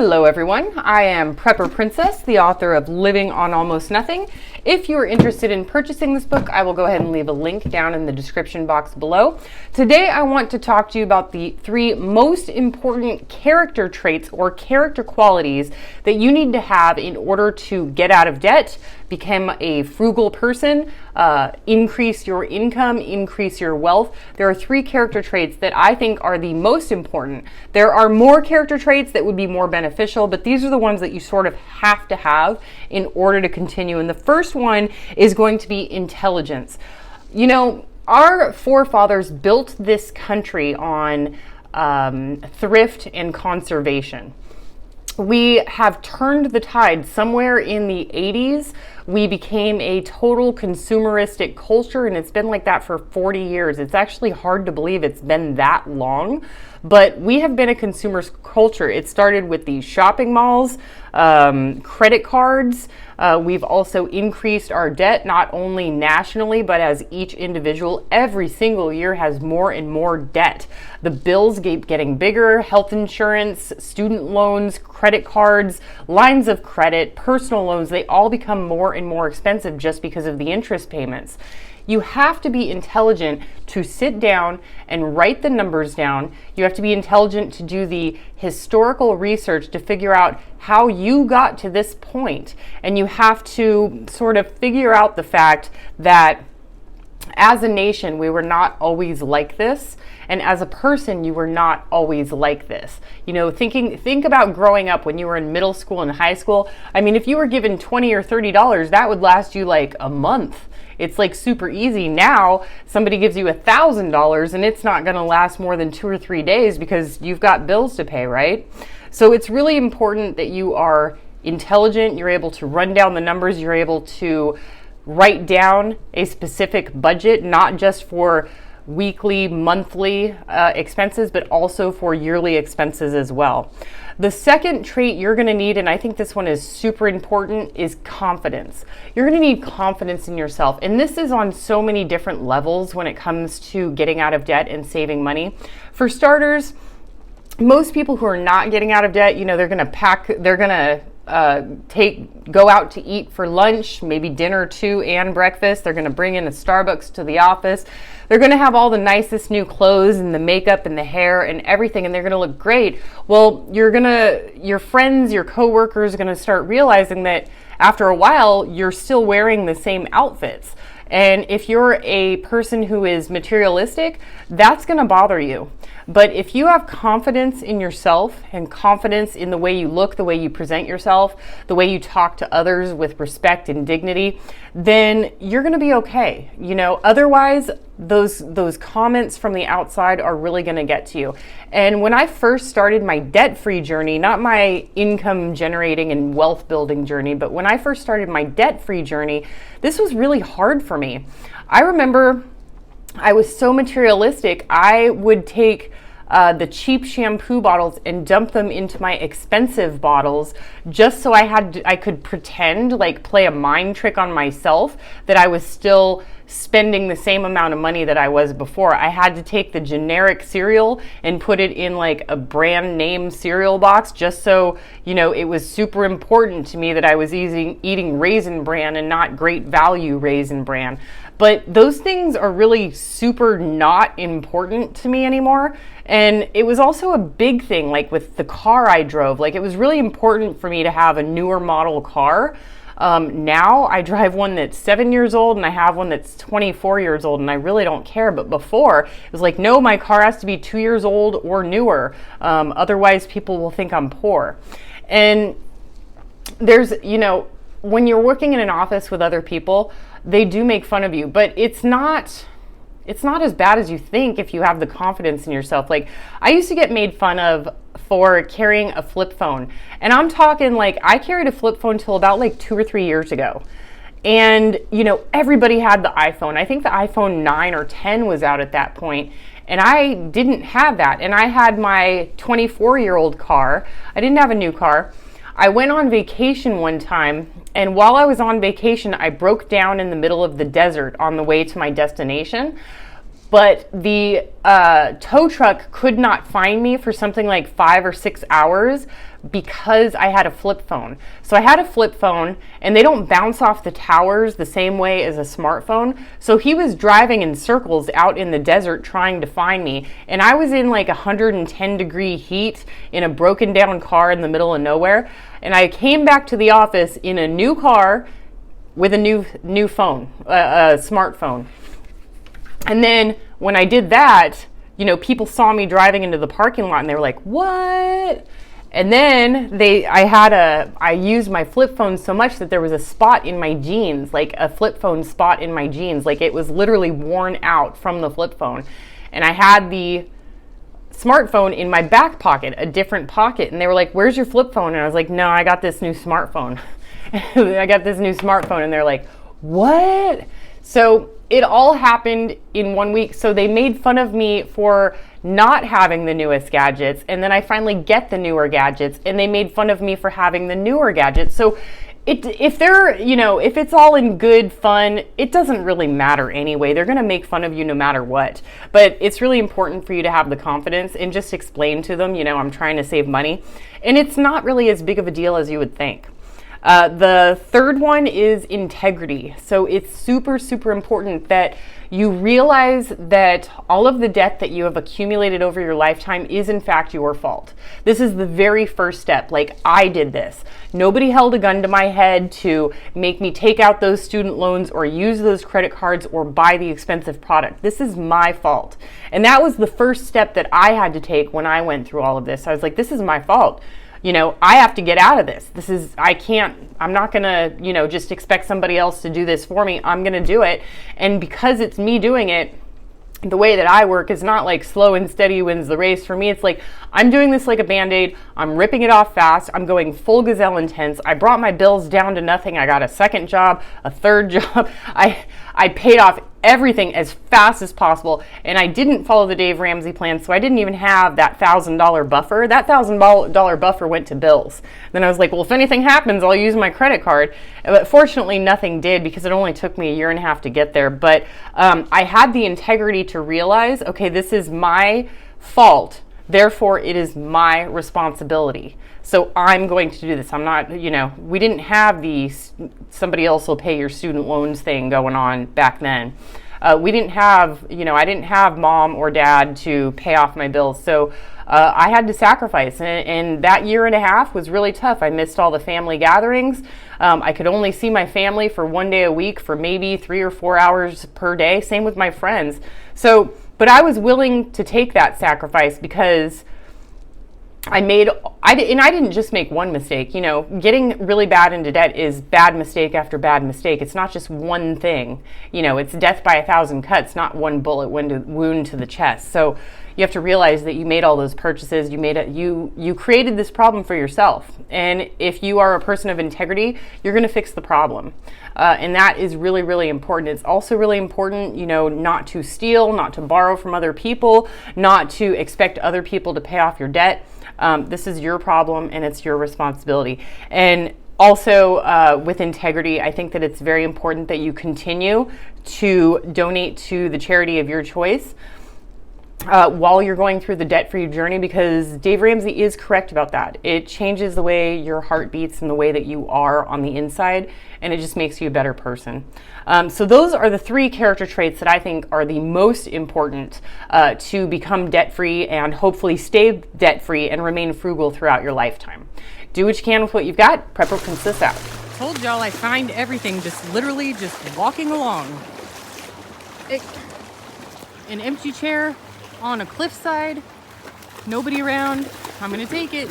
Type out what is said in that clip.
Hello everyone, I am Prepper Princess, the author of Living on Almost Nothing. If you are interested in purchasing this book, I will go ahead and leave a link down in the description box below. Today I want to talk to you about the 3 most important character traits or character qualities that you need to have in order to get out of debt, become a frugal person, increase your income, increase your wealth. There are 3 character traits that I think are the most important. There are more character traits that would be more beneficial, but these are the ones that you sort of have to have in order to continue. And the first one is going to be intelligence. You know, our forefathers built this country on thrift and conservation. We have turned the tide. Somewhere in the 80s, we became a total consumeristic culture, and it's been like that for 40 years. It's actually hard to believe it's been that long, but we have been a consumer culture. It started with the shopping malls, credit cards. We've also increased our debt, not only nationally, but as each individual, every single year has more and more debt. The bills keep getting bigger, health insurance, student loans, credit cards, lines of credit, personal loans, they all become more and more expensive just because of the interest payments. You have to be intelligent to sit down and write the numbers down. You have to be intelligent to do the historical research to figure out how you got to this point. And you have to sort of figure out the fact that as a nation, we were not always like this. And as a person, you were not always like this. You know, think about growing up when you were in middle school and high school. I mean, if you were given $20 or $30, that would last you like a month. It's like super easy. Now, somebody gives you $1,000 and it's not gonna last more than 2 or 3 days because you've got bills to pay, right? So it's really important that you are intelligent, you're able to run down the numbers, you're able to write down a specific budget, not just for weekly, monthly expenses, but also for yearly expenses as well. The second trait you're going to need, and I think this one is super important, is confidence. You're going to need confidence in yourself. And this is on so many different levels when it comes to getting out of debt and saving money. For starters, most people who are not getting out of debt, you know, they're going to go out to eat for lunch, maybe dinner too, and breakfast. They're going to bring in a Starbucks to the office. They're going to have all the nicest new clothes and the makeup and the hair and everything, and they're going to look great. Well, your friends, your coworkers are going to start realizing that after a while, you're still wearing the same outfits. And if you're a person who is materialistic, that's going to bother you. But if you have confidence in yourself and confidence in the way you look, the way you present yourself, the way you talk to others with respect and dignity, then you're going to be okay. You know, otherwise, those comments from the outside are really going to get to you. And when I first started my debt-free journey, not my income generating and wealth building journey, but when I first started my debt-free journey, this was really hard for me. I remember I was so materialistic, I would take the cheap shampoo bottles and dump them into my expensive bottles just so I could pretend, like play a mind trick on myself that I was still spending the same amount of money that I was before. I had to take the generic cereal and put it in like a brand name cereal box just so, you know, it was super important to me that I was eating Raisin Bran and not Great Value Raisin Bran. But those things are really super not important to me anymore. And it was also a big thing, like with the car I drove. Like it was really important for me to have a newer model car. Now I drive one that's 7 years old and I have one that's 24 years old and I really don't care. But before it was like, no, my car has to be 2 years old or newer. Otherwise people will think I'm poor. And there's, you know, when you're working in an office with other people, they do make fun of you, but it's not as bad as you think if you have the confidence in yourself. Like I used to get made fun of for carrying a flip phone. And I'm talking like I carried a flip phone till about like 2 or 3 years ago. And you know, everybody had the iPhone. I think the iPhone 9 or 10 was out at that point. And I didn't have that. And I had my 24-year-old car. I didn't have a new car. I went on vacation one time, and while I was on vacation, I broke down in the middle of the desert on the way to my destination. But the tow truck could not find me for something like 5 or 6 hours because I had a flip phone. So I had a flip phone, and they don't bounce off the towers the same way as a smartphone. So he was driving in circles out in the desert trying to find me, and I was in like 110-degree heat in a broken down car in the middle of nowhere. And I came back to the office in a new car with a new phone, a smartphone. And then when I did that, you know, people saw me driving into the parking lot and they were like, "What?" And then I used my flip phone so much that there was a spot in my jeans, like a flip phone spot in my jeans, like it was literally worn out from the flip phone. And I had the smartphone in my back pocket, a different pocket, and they were like, "Where's your flip phone?" And I was like, "No, I got this new smartphone." I got this new smartphone, and they're like, "What?" So it all happened in 1 week. So they made fun of me for not having the newest gadgets, and then I finally get the newer gadgets, and they made fun of me for having the newer gadgets. So if it's all in good fun, it doesn't really matter anyway. They're going to make fun of you no matter what. But it's really important for you to have the confidence and just explain to them, I'm trying to save money. And it's not really as big of a deal as you would think. The third one is integrity. So it's super, super important that you realize that all of the debt that you have accumulated over your lifetime is in fact your fault. This is the very first step. Like, I did this. Nobody held a gun to my head to make me take out those student loans or use those credit cards or buy the expensive product. This is my fault. And that was the first step that I had to take when I went through all of this. I was like, this is my fault. I have to get out of this. I'm not going to, just expect somebody else to do this for me. I'm going to do it. And because it's me doing it, the way that I work is not like slow and steady wins the race. For me, it's like I'm doing this like a Band-Aid. I'm ripping it off fast. I'm going full gazelle intense. I brought my bills down to nothing. I got a second job, a third job. I paid off everything as fast as possible, and I didn't follow the Dave Ramsey plan, so I didn't even have that $1,000 buffer. That $1,000 buffer went to bills. Then I was like, well, if anything happens, I'll use my credit card. But fortunately, nothing did, because it only took me a year and a half to get there. But I had the integrity to realize, okay, this is my fault. Therefore, it is my responsibility. So I'm going to do this. I'm not, we didn't have the somebody else will pay your student loans thing going on back then. We didn't have, I didn't have mom or dad to pay off my bills. So I had to sacrifice. And that year and a half was really tough. I missed all the family gatherings. I could only see my family for 1 day a week for maybe 3 or 4 hours per day. Same with my friends. But I was willing to take that sacrifice because I didn't just make one mistake. Getting really bad into debt is bad mistake after bad mistake. It's not just one thing. It's death by 1,000 cuts, not one bullet wound to the chest. So you have to realize that you made all those purchases. You created this problem for yourself. And if you are a person of integrity, you're going to fix the problem. And that is really, really important. It's also really important, not to steal, not to borrow from other people, not to expect other people to pay off your debt. This is your problem and it's your responsibility. And also with integrity, I think that it's very important that you continue to donate to the charity of your choice while you're going through the debt-free journey, because Dave Ramsey is correct about that. It changes the way your heart beats and the way that you are on the inside, and it just makes you a better person. So those are the 3 character traits that I think are the most important to become debt-free and hopefully stay debt-free and remain frugal throughout your lifetime. Do what you can with what you've got. Prepper Princess out. Told y'all I find everything literally just walking along. An empty chair on a cliffside, nobody around. I'm gonna take it.